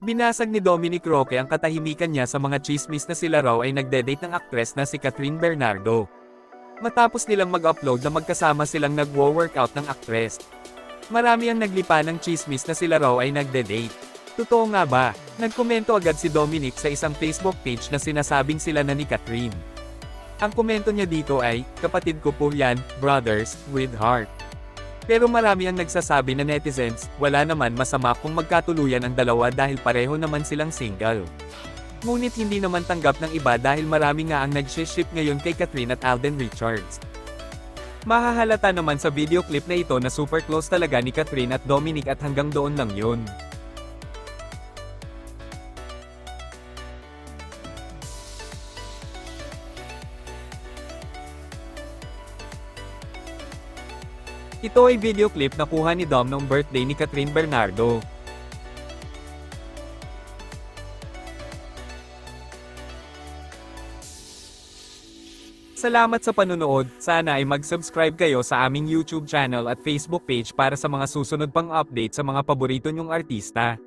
Binasag ni Dominic Roque ang katahimikan niya sa mga chismis na sila raw ay nagde-date ng aktres na si Catherine Bernardo. Matapos nilang mag-upload na magkasama silang nagwo-workout ng aktres. Marami ang naglipa ng chismis na sila raw ay nagde-date. Totoo nga ba? Nagkomento agad si Dominic sa isang Facebook page na sinasabing sila na ni Catherine. Ang komento niya dito ay, "Kapatid ko po yan, brothers, with heart." Pero marami ang nagsasabi na netizens, wala naman masama kung magkatuluyan ang dalawa dahil pareho naman silang single. Ngunit hindi naman tanggap ng iba dahil marami nga ang nag-ship ngayon kay Catherine at Alden Richards. Mahahalata naman sa video clip na ito na super close talaga ni Catherine at Dominic at hanggang doon lang yun. Ito ay video clip na kuha ni Dom noong birthday ni Catherine Bernardo. Salamat sa panunood, sana ay mag-subscribe kayo sa aming YouTube channel at Facebook page para sa mga susunod pang update sa mga paborito nyong artista.